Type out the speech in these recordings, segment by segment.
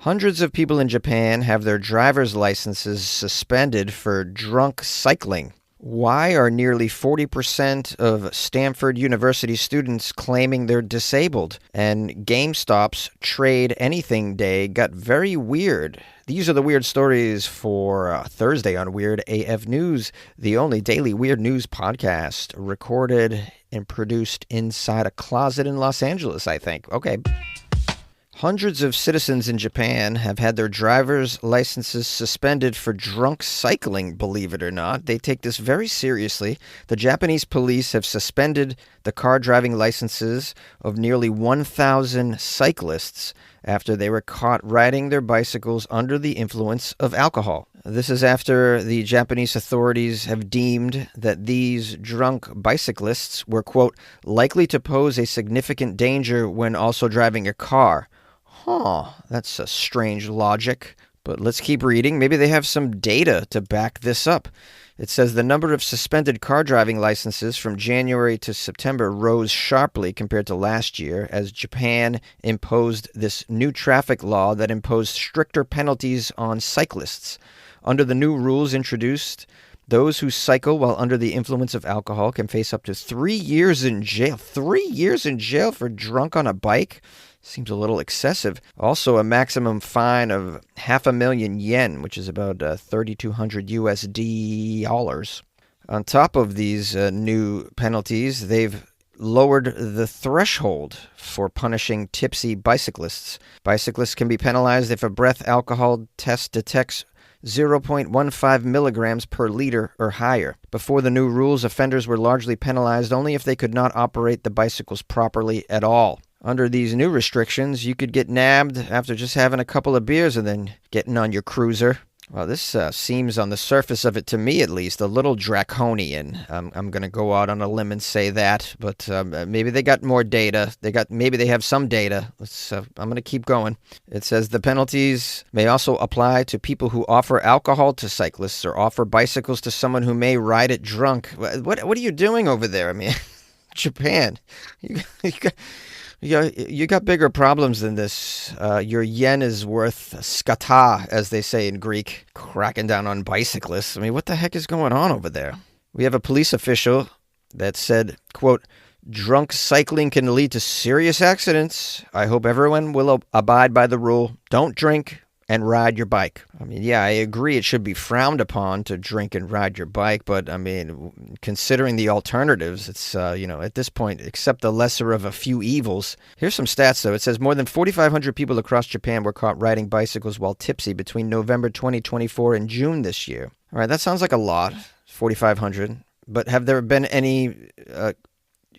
Hundreds of people in Japan have their driver's licenses suspended for drunk cycling. Why are nearly 40% of Stanford University students claiming they're disabled? And GameStop's Trade Anything Day got very weird. These are the weird stories for Thursday on Weird AF News, the only daily weird news podcast recorded and produced inside a closet in Los Angeles, I think. Okay. Hundreds of citizens in Japan have had their driver's licenses suspended for drunk cycling, believe it or not. They take this very seriously. The Japanese police have suspended the car driving licenses of nearly 1,000 cyclists after they were caught riding their bicycles under the influence of alcohol. This is after the Japanese authorities have deemed that these drunk bicyclists were, quote, likely to pose a significant danger when also driving a car. That's a strange logic, but let's keep reading. Maybe they have some data to back this up. It says the number of suspended car driving licenses from January to September rose sharply compared to last year as Japan imposed this new traffic law that imposed stricter penalties on cyclists. Under the new rules introduced, those who cycle while under the influence of alcohol can face up to 3 years in jail. 3 years in jail for drunk on a bike? Seems a little excessive. Also, a maximum fine of 500,000 yen, which is about 3,200 USD dollars. On top of these new penalties, they've lowered the threshold for punishing tipsy bicyclists. Bicyclists can be penalized if a breath alcohol test detects 0.15 milligrams per liter or higher. Before the new rules, offenders were largely penalized only if they could not operate the bicycles properly at all. Under these new restrictions, you could get nabbed after just having a couple of beers and then getting on your cruiser. Well, this seems, on the surface of it, to me at least, a little draconian. I'm going to go out on a limb and say that, but maybe they got more data. Maybe they have some data. I'm going to keep going. It says the penalties may also apply to people who offer alcohol to cyclists or offer bicycles to someone who may ride it drunk. What are you doing over there? I mean, Japan. You got bigger problems than this. Your yen is worth skata, as they say in Greek, cracking down on bicyclists. I mean, what the heck is going on over there? We have a police official that said, quote, drunk cycling can lead to serious accidents. I hope everyone will abide by the rule. Don't drink and ride your bike. I mean, yeah, I agree it should be frowned upon to drink and ride your bike, but I mean, considering the alternatives, it's, at this point, accept the lesser of a few evils. Here's some stats, though. It says more than 4,500 people across Japan were caught riding bicycles while tipsy between November 2024 and June this year. All right, that sounds like a lot, 4,500. But have there been any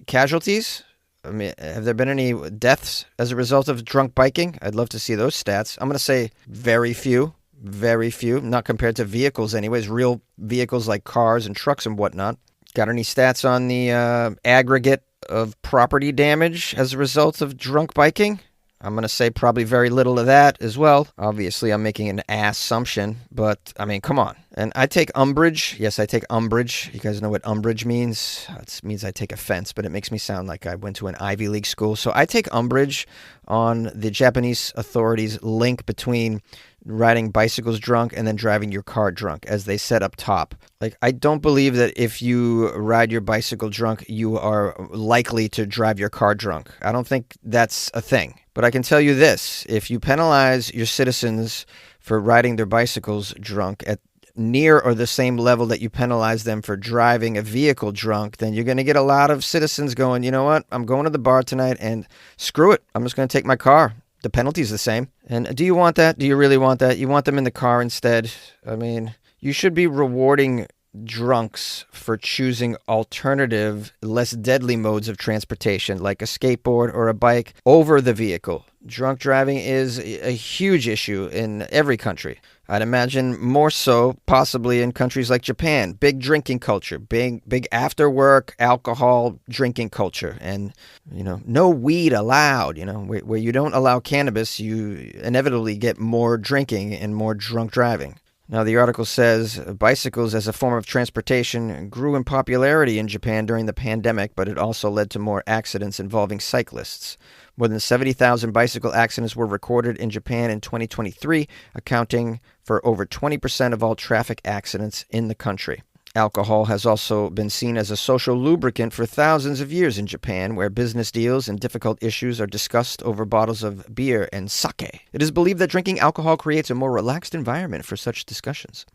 casualties? I mean, have there been any deaths as a result of drunk biking? I'd love to see those stats. I'm going to say very few, not compared to vehicles anyways, real vehicles like cars and trucks and whatnot. Got any stats on the aggregate of property damage as a result of drunk biking? I'm going to say probably very little of that as well. Obviously, I'm making an assumption, but I mean, come on. And I take umbrage. Yes, I take umbrage. You guys know what umbrage means? It means I take offense, but it makes me sound like I went to an Ivy League school. So I take umbrage on the Japanese authorities' link between riding bicycles drunk and then driving your car drunk, as they said up top. Like, I don't believe that if you ride your bicycle drunk, you are likely to drive your car drunk. I don't think that's a thing. But I can tell you this, if you penalize your citizens for riding their bicycles drunk at near or the same level that you penalize them for driving a vehicle drunk, then you're going to get a lot of citizens going, you know what, I'm going to the bar tonight and screw it, I'm just going to take my car. The penalty's the same. And do you want that? Do you really want that? You want them in the car instead? I mean, you should be rewarding drunks for choosing alternative, less deadly modes of transportation, like a skateboard or a bike, over the vehicle. Drunk driving is a huge issue in every country. I'd imagine more so possibly in countries like Japan. Big drinking culture, big after work alcohol drinking culture, and no weed allowed. Where you don't allow cannabis, you inevitably get more drinking and more drunk driving. Now, the article says bicycles as a form of transportation grew in popularity in Japan during the pandemic, but it also led to more accidents involving cyclists. More than 70,000 bicycle accidents were recorded in Japan in 2023, accounting for over 20% of all traffic accidents in the country. Alcohol has also been seen as a social lubricant for thousands of years in Japan, where business deals and difficult issues are discussed over bottles of beer and sake. It is believed that drinking alcohol creates a more relaxed environment for such discussions.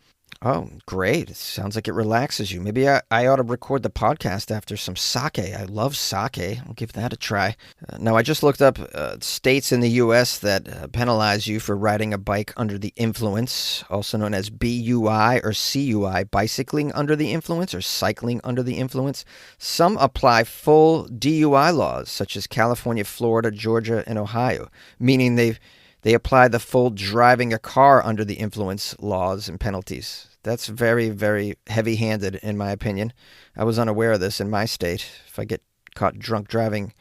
Oh, great. It sounds like it relaxes you. Maybe I ought to record the podcast after some sake. I love sake. I'll give that a try. Now, I just looked up states in the U.S. that penalize you for riding a bike under the influence, also known as BUI or CUI, bicycling under the influence or cycling under the influence. Some apply full DUI laws, such as California, Florida, Georgia, and Ohio, meaning they apply the full driving a car under the influence laws and penalties. That's very, very heavy-handed, in my opinion. I was unaware of this in my state. If I get caught drunk driving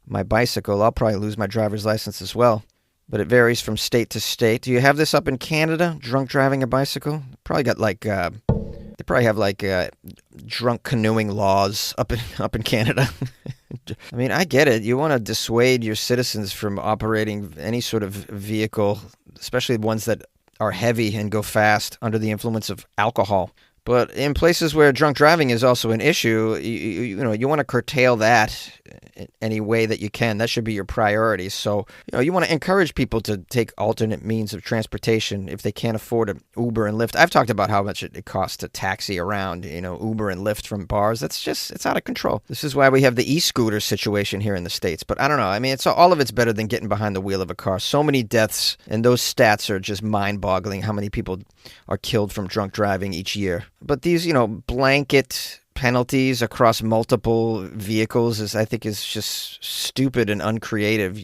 my bicycle, I'll probably lose my driver's license as well. But it varies from state to state. Do you have this up in Canada, drunk driving a bicycle? Probably got they probably have drunk canoeing laws up in Canada. I mean, I get it. You want to dissuade your citizens from operating any sort of vehicle, especially ones that are heavy and go fast under the influence of alcohol. But in places where drunk driving is also an issue, you want to curtail that in any way that you can. That should be your priority. So, you want to encourage people to take alternate means of transportation if they can't afford an Uber and Lyft. I've talked about how much it costs to taxi around, Uber and Lyft from bars. It's out of control. This is why we have the e-scooter situation here in the States. But I don't know. I mean, all of it's better than getting behind the wheel of a car. So many deaths, and those stats are just mind-boggling, how many people are killed from drunk driving each year. But these, blanket penalties across multiple vehicles I think is just stupid and uncreative,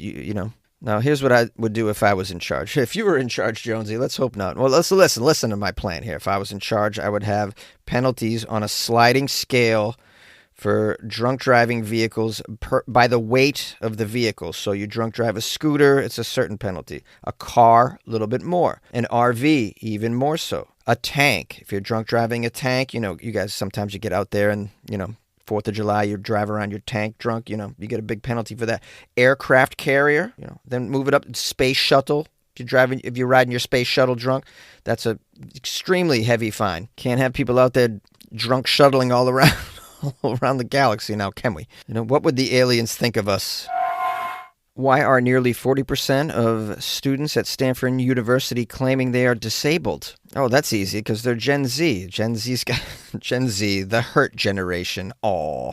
Now, here's what I would do if I was in charge. If you were in charge, Jonesy, let's hope not. Well, let's listen to my plan here. If I was in charge, I would have penalties on a sliding scale for drunk driving vehicles by the weight of the vehicle. So you drunk drive a scooter, it's a certain penalty. A car, a little bit more. An RV, even more so. A tank, if you're drunk driving a tank, you guys, sometimes you get out there and, 4th of July, you drive around your tank drunk, you get a big penalty for that. Aircraft carrier, then move it up. Space shuttle, if you're riding your space shuttle drunk, that's a extremely heavy fine. Can't have people out there drunk shuttling all around the galaxy now, can we? What would the aliens think of us? Why are nearly 40% of students at Stanford University claiming they are disabled? Oh, that's easy, because they're Gen Z. Gen Z, the hurt generation. Aw.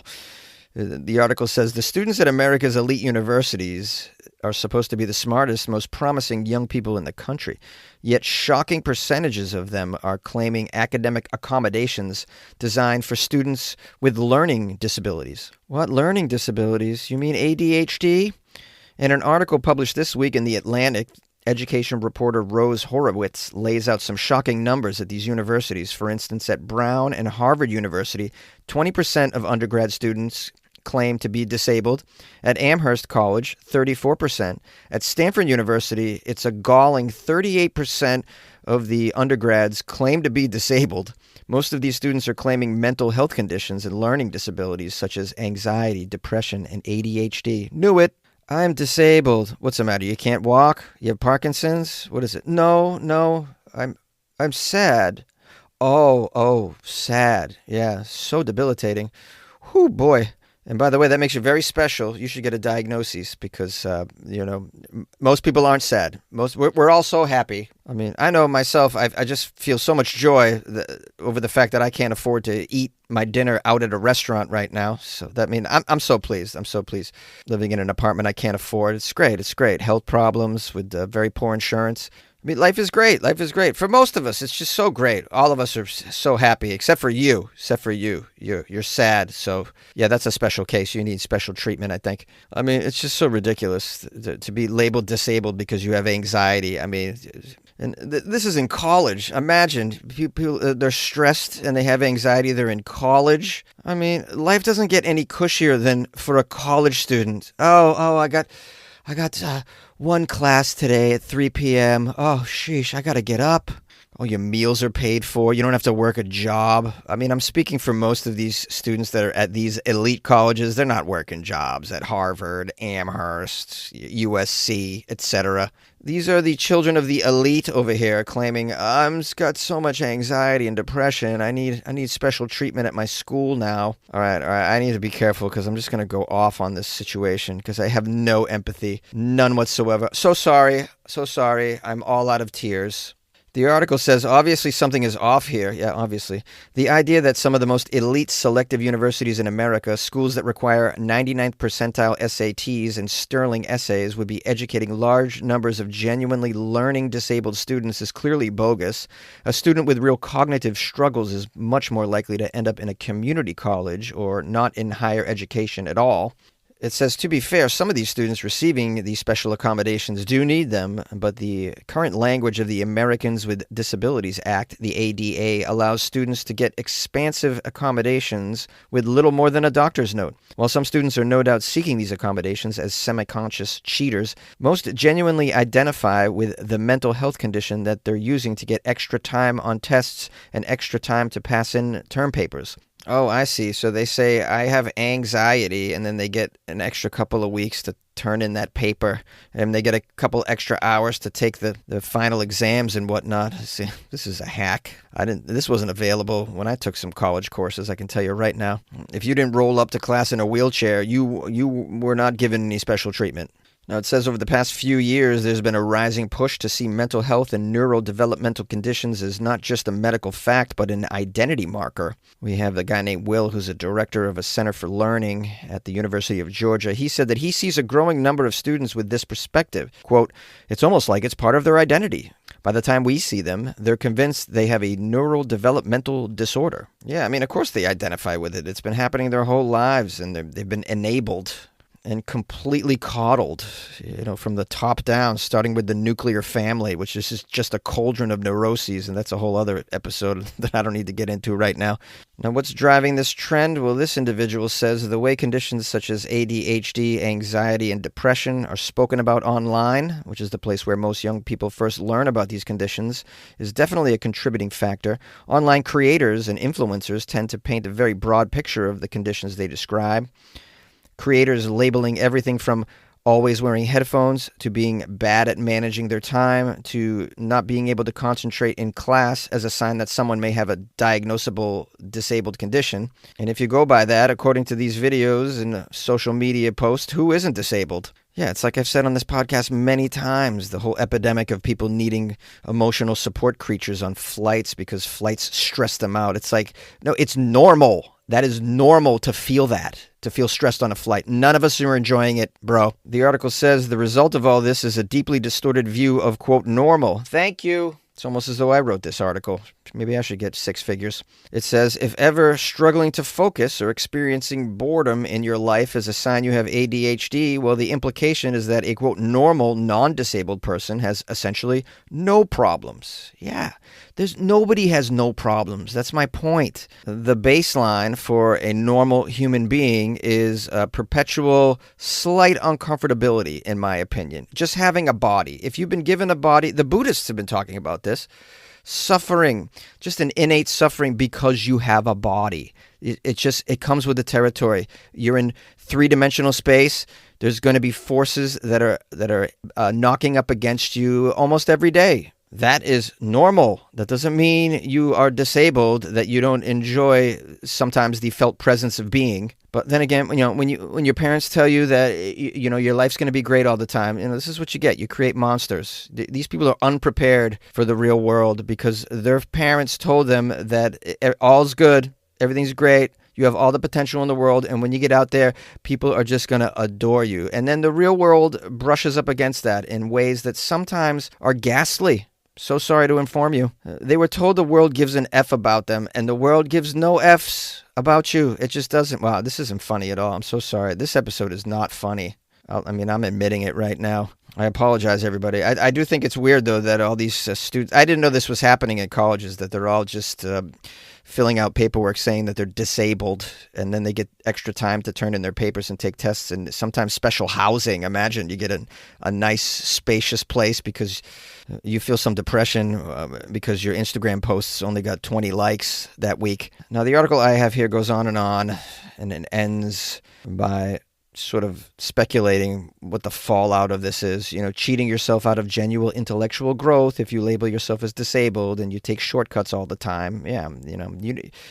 The article says the students at America's elite universities are supposed to be the smartest, most promising young people in the country. Yet shocking percentages of them are claiming academic accommodations designed for students with learning disabilities. What learning disabilities? You mean ADHD? In an article published this week in The Atlantic, education reporter Rose Horowitz lays out some shocking numbers at these universities. For instance, at Brown and Harvard University, 20% of undergrad students claim to be disabled. At Amherst College, 34%. At Stanford University, it's a galling 38% of the undergrads claim to be disabled. Most of these students are claiming mental health conditions and learning disabilities such as anxiety, depression, and ADHD. Knew it. I'm disabled. What's the matter? You can't walk? You have Parkinson's? What is it? No. I'm sad. Oh, sad. Yeah, so debilitating. Whew, boy. And by the way, that makes you very special. You should get a diagnosis because, most people aren't sad. We're all so happy. I mean, I know myself, I just feel so much joy over the fact that I can't afford to eat my dinner out at a restaurant right now. So I'm so pleased. I'm so pleased. Living in an apartment I can't afford. It's great. Health problems with very poor insurance. I mean, life is great. For most of us, it's just so great. All of us are so happy, except for you. You're sad. So, yeah, that's a special case. You need special treatment, I think. I mean, it's just so ridiculous to be labeled disabled because you have anxiety. I mean, and this is in college. Imagine people, they're stressed and they have anxiety. They're in college. I mean, life doesn't get any cushier than for a college student. Oh, I got one class today at 3 p.m. Oh, sheesh, I got to get up. All your meals are paid for. You don't have to work a job. I mean, I'm speaking for most of these students that are at these elite colleges. They're not working jobs at Harvard, Amherst, USC, etc. These are the children of the elite over here claiming, I've got so much anxiety and depression. I need special treatment at my school now. All right. I need to be careful because I'm just going to go off on this situation because I have no empathy, none whatsoever. So sorry. I'm all out of tears. The article says, obviously something is off here. Yeah, obviously. The idea that some of the most elite selective universities in America, schools that require 99th percentile SATs and sterling essays, would be educating large numbers of genuinely learning disabled students is clearly bogus. A student with real cognitive struggles is much more likely to end up in a community college or not in higher education at all. It says, to be fair, some of these students receiving these special accommodations do need them, but the current language of the Americans with Disabilities Act, the ADA, allows students to get expansive accommodations with little more than a doctor's note. While some students are no doubt seeking these accommodations as semi-conscious cheaters, most genuinely identify with the mental health condition that they're using to get extra time on tests and extra time to pass in term papers. Oh, I see. So they say, I have anxiety, and then they get an extra couple of weeks to turn in that paper, and they get a couple extra hours to take the final exams and whatnot. See, this is a hack. This wasn't available when I took some college courses, I can tell you right now. If you didn't roll up to class in a wheelchair, you were not given any special treatment. Now, it says over the past few years, there's been a rising push to see mental health and neurodevelopmental conditions as not just a medical fact, but an identity marker. We have a guy named Will, who's a director of a Center for Learning at the University of Georgia. He said that he sees a growing number of students with this perspective. Quote, it's almost like it's part of their identity. By the time we see them, they're convinced they have a neurodevelopmental disorder. Yeah, I mean, of course they identify with it. It's been happening their whole lives, and they've been enabled and completely coddled, from the top down, starting with the nuclear family, which is just a cauldron of neuroses, and that's a whole other episode that I don't need to get into right now. Now, what's driving this trend? Well, this individual says the way conditions such as ADHD, anxiety, and depression are spoken about online, which is the place where most young people first learn about these conditions, is definitely a contributing factor. Online creators and influencers tend to paint a very broad picture of the conditions they describe. Creators labeling everything from always wearing headphones to being bad at managing their time to not being able to concentrate in class as a sign that someone may have a diagnosable disabled condition. And if you go by that, according to these videos and social media posts, who isn't disabled? Yeah, it's like I've said on this podcast many times, the whole epidemic of people needing emotional support creatures on flights because flights stress them out. It's like, no, it's normal. That is normal to feel stressed on a flight. None of us are enjoying it, bro. The article says the result of all this is a deeply distorted view of, quote, normal. Thank you. It's almost as though I wrote this article. Maybe I should get 6 figures. It says, if ever struggling to focus or experiencing boredom in your life is a sign you have ADHD, well, the implication is that a, quote, normal, non-disabled person has essentially no problems. Yeah, nobody has no problems. That's my point. The baseline for a normal human being is a perpetual slight uncomfortability, in my opinion. Just having a body. If you've been given a body, the Buddhists have been talking about this. Suffering, just an innate suffering because you have a body. It comes with the territory. You're in 3-dimensional space. There's going to be forces that are knocking up against you almost every day. That is normal. That doesn't mean you are disabled, that you don't enjoy sometimes the felt presence of being. But then again, when your parents tell you that your life's going to be great all the time, this is what you get. You create monsters. These people are unprepared for the real world because their parents told them that all's good, everything's great. You have all the potential in the world, and when you get out there, people are just going to adore you. And then the real world brushes up against that in ways that sometimes are ghastly. So sorry to inform you. They were told the world gives an F about them, and the world gives no Fs about you. It just doesn't. Wow, this isn't funny at all. I'm so sorry. This episode is not funny. I'm admitting it right now. I apologize, everybody. I do think it's weird, though, that all these students... I didn't know this was happening at colleges, that they're all just filling out paperwork saying that they're disabled, and then they get extra time to turn in their papers and take tests, and sometimes special housing. Imagine you get a nice, spacious place because you feel some depression because your Instagram posts only got 20 likes that week. Now, the article I have here goes on, and it ends by sort of speculating what the fallout of this is. Cheating yourself out of genuine intellectual growth if you label yourself as disabled and you take shortcuts all the time. Yeah,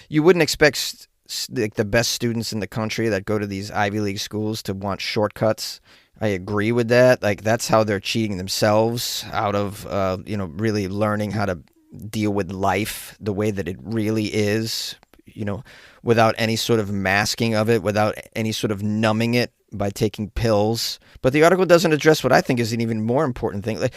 you wouldn't expect the best students in the country that go to these Ivy League schools to want shortcuts. I agree with that. Like, that's how they're cheating themselves out of, really learning how to deal with life the way that it really is, without any sort of masking of it, without any sort of numbing it by taking pills. But the article doesn't address what I think is an even more important thing. Like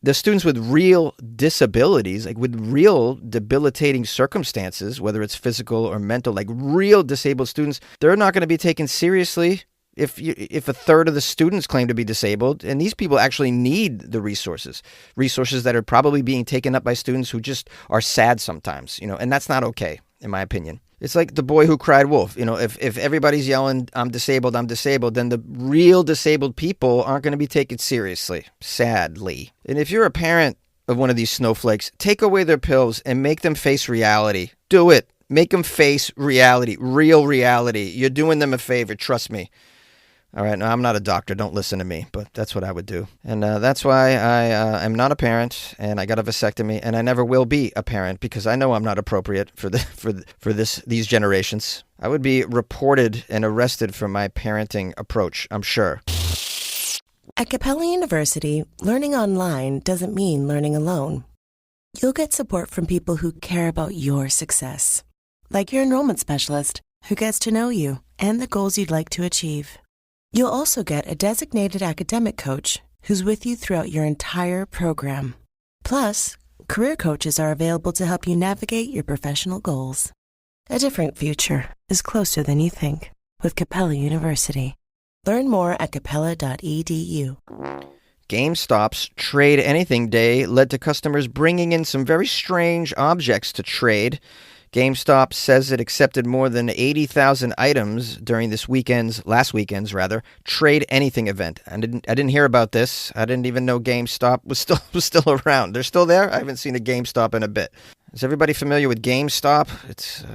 the students with real disabilities, like with real debilitating circumstances, whether it's physical or mental, like real disabled students, they're not going to be taken seriously if a third of the students claim to be disabled. And these people actually need the resources that are probably being taken up by students who just are sad sometimes, and that's not okay, in my opinion. It's like the boy who cried wolf. If everybody's yelling, I'm disabled, then the real disabled people aren't going to be taken seriously, sadly. And if you're a parent of one of these snowflakes, take away their pills and make them face reality. Do it. Make them face reality, real reality. You're doing them a favor, trust me. All right, now I'm not a doctor, don't listen to me, but that's what I would do. And that's why I am not a parent, and I got a vasectomy, and I never will be a parent because I know I'm not appropriate for these generations. I would be reported and arrested for my parenting approach, I'm sure. At Capella University, learning online doesn't mean learning alone. You'll get support from people who care about your success, like your enrollment specialist who gets to know you and the goals you'd like to achieve. You'll also get a designated academic coach who's with you throughout your entire program. Plus, career coaches are available to help you navigate your professional goals. A different future is closer than you think with Capella University. Learn more at capella.edu. GameStop's Trade Anything Day led to customers bringing in some very strange objects to trade. GameStop says it accepted more than 80,000 items during last weekend's Trade Anything event. I didn't hear about this. I didn't even know GameStop was still around. They're still there? I haven't seen a GameStop in a bit. Is everybody familiar with GameStop?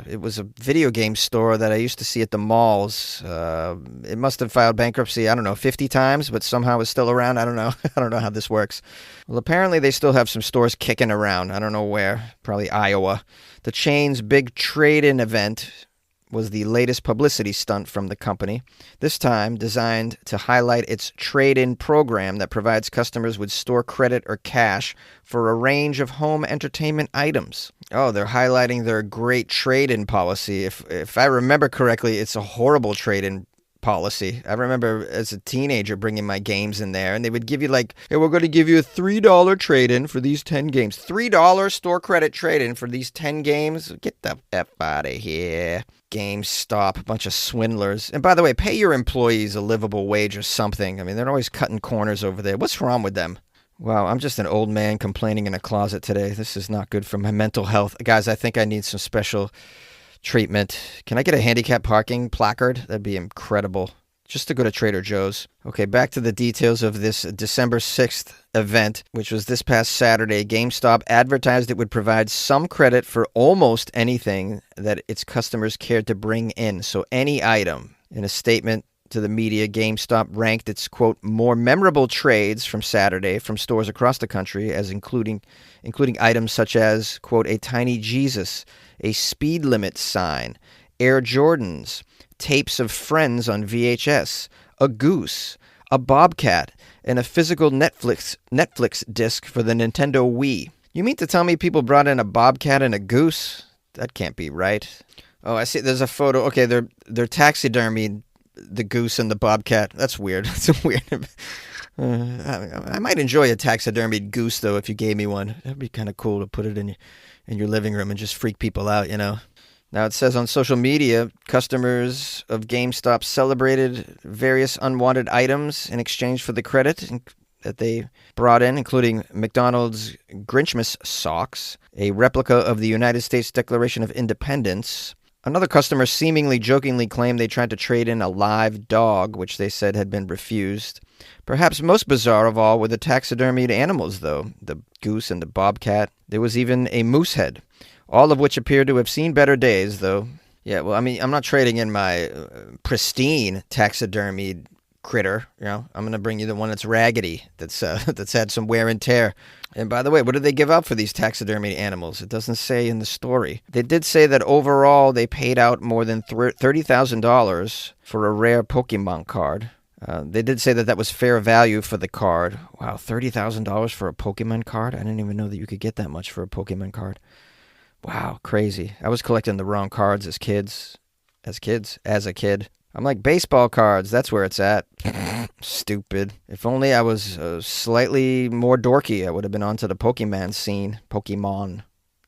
It was a video game store that I used to see at the malls. It must have filed bankruptcy, 50 times, but somehow it's still around. I don't know. I don't know how this works. Well, apparently they still have some stores kicking around. I don't know where. Probably Iowa. The chain's big trade-in event was the latest publicity stunt from the company, this time designed to highlight its trade-in program that provides customers with store credit or cash for a range of home entertainment items. Oh, they're highlighting their great trade-in policy. If I remember correctly, it's a horrible trade-in policy. I remember as a teenager bringing my games in there, and they would give you hey, we're going to give you a $3 trade-in for these 10 games. $3 store credit trade-in for these 10 games? Get the F out of here. GameStop, a bunch of swindlers. And by the way, pay your employees a livable wage or something. I mean, they're always cutting corners over there. What's wrong with them? Wow, I'm just an old man complaining in a closet today. This is not good for my mental health. Guys, I think I need some special treatment. Can I get a handicap parking placard? That'd be incredible. Just to go to Trader Joe's. Okay, back to the details of this December 6th event, which was this past Saturday. GameStop advertised it would provide some credit for almost anything that its customers cared to bring in. So any item. In a statement to the media, GameStop ranked its, quote, more memorable trades from Saturday from stores across the country as including items such as, quote, a tiny Jesus, a speed limit sign, Air Jordans, tapes of Friends on VHS, a goose, a bobcat, and a physical Netflix disc for the Nintendo Wii. You mean to tell me people brought in a bobcat and a goose? That can't be right. Oh, I see. There's a photo. Okay, they're taxidermied the goose and the bobcat. That's weird. That's weird. I might enjoy a taxidermied goose, though, if you gave me one. That'd be kind of cool to put it in your living room and just freak people out, Now, it says on social media, customers of GameStop celebrated various unwanted items in exchange for the credit, that they brought in, including McDonald's Grinchmas socks, a replica of the United States Declaration of Independence. Another customer seemingly jokingly claimed they tried to trade in a live dog, which they said had been refused. Perhaps most bizarre of all were the taxidermied animals, though, the goose and the bobcat. There was even a moose head, all of which appeared to have seen better days, though. Yeah, well, I mean, I'm not trading in my pristine taxidermied critter. I'm going to bring you the one that's raggedy, that's had some wear and tear. And by the way, what did they give out for these taxidermy animals? It doesn't say in the story. They did say that overall they paid out more than $30,000 for a rare Pokemon card. They did say that was fair value for the card. Wow, $30,000 for a Pokemon card? I didn't even know that you could get that much for a Pokemon card. Wow, crazy. I was collecting the wrong cards as a kid. I'm like, baseball cards, that's where it's at. Stupid. If only I was slightly more dorky, I would have been onto the Pokemon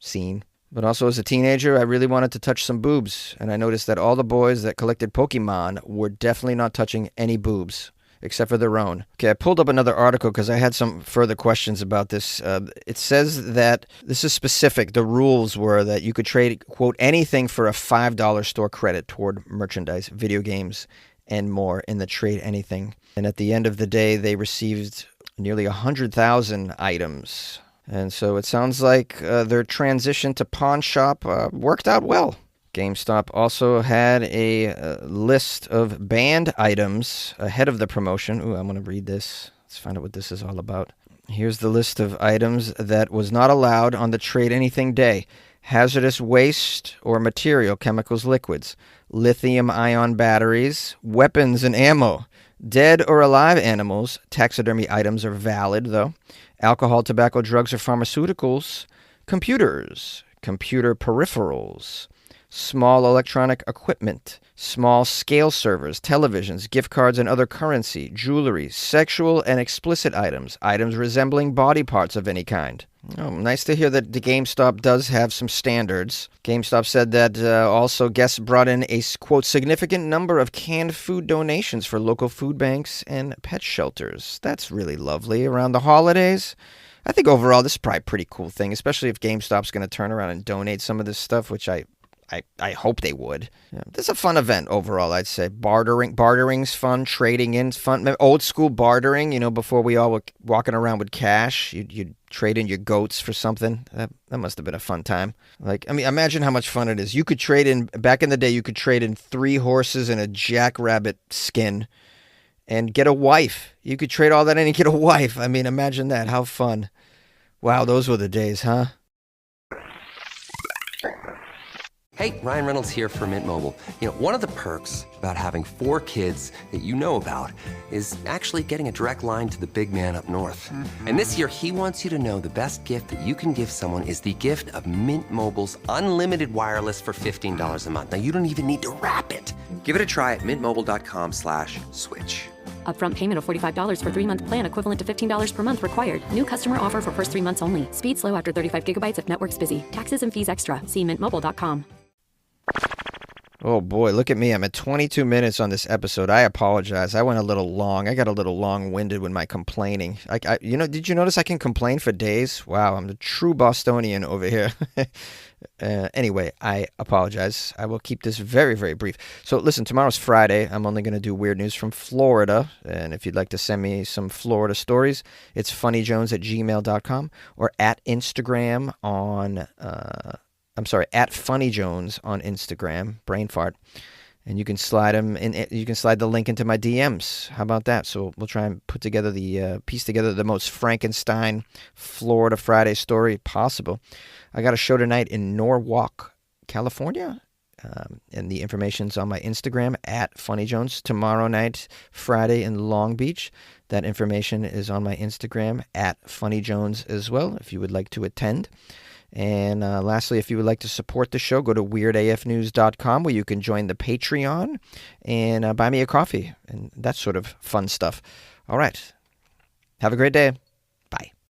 scene. But also as a teenager, I really wanted to touch some boobs, and I noticed that all the boys that collected Pokemon were definitely not touching any boobs, except for their own. Okay, I pulled up another article because I had some further questions about this. It says that this is specific. The rules were that you could trade, quote, anything for a $5 store credit toward merchandise, video games, and more in the trade anything. And at the end of the day, they received nearly 100,000 items. And so it sounds like their transition to pawn shop worked out well. GameStop also had a list of banned items ahead of the promotion. Ooh, I'm going to read this. Let's find out what this is all about. Here's the list of items that was not allowed on the Trade Anything Day. Hazardous waste or material, chemicals, liquids, lithium-ion batteries, weapons and ammo, dead or alive animals. Taxidermy items are valid, though. Alcohol, tobacco, drugs, or pharmaceuticals. Computers, computer peripherals, small electronic equipment, small scale servers, televisions, gift cards and other currency, jewelry, sexual and explicit items, items resembling body parts of any kind. Oh, nice to hear that the GameStop does have some standards. GameStop said that also guests brought in a, quote, significant number of canned food donations for local food banks and pet shelters. That's really lovely around the holidays. I think overall this is probably a pretty cool thing, especially if GameStop's going to turn around and donate some of this stuff, which I hope they would. Yeah, this is a fun event overall, I'd say. Bartering's fun. Trading in's fun. Old school bartering, before we all were walking around with cash. You'd trade in your goats for something. That must have been a fun time. Imagine how much fun it is. You could trade in, back in the day, you could trade in 3 horses and a jackrabbit skin and get a wife. You could trade all that in and get a wife. Imagine that. How fun. Wow, those were the days, huh? Hey, Ryan Reynolds here for Mint Mobile. One of the perks about having 4 kids that you know about is actually getting a direct line to the big man up north. Mm-hmm. And this year, he wants you to know the best gift that you can give someone is the gift of Mint Mobile's unlimited wireless for $15 a month. Now, you don't even need to wrap it. Give it a try at mintmobile.com/switch. Upfront payment of $45 for 3-month plan equivalent to $15 per month required. New customer offer for first 3 months only. Speed slow after 35 gigabytes if network's busy. Taxes and fees extra. See mintmobile.com. Oh boy, look at me. I'm at 22 minutes on this episode. I apologize. I went a little long. I got a little long-winded with my complaining. Did you notice I can complain for days? Wow, I'm the true Bostonian over here. Anyway, I apologize. I will keep this very, very brief. So listen, tomorrow's Friday. I'm only going to do weird news from Florida. And if you'd like to send me some Florida stories, it's funnyjones@gmail.com or at Instagram on... at Funny Jones on Instagram, brain fart, and you can slide the link into my DMs. How about that? So we'll try and piece together the most Frankenstein Florida Friday story possible. I got a show tonight in Norwalk, California, and the information's on my Instagram at Funny Jones. Tomorrow night, Friday in Long Beach. That information is on my Instagram at Funny Jones as well, if you would like to attend. And lastly, if you would like to support the show, go to weirdafnews.com where you can join the Patreon and buy me a coffee and that sort of fun stuff. All right. Have a great day.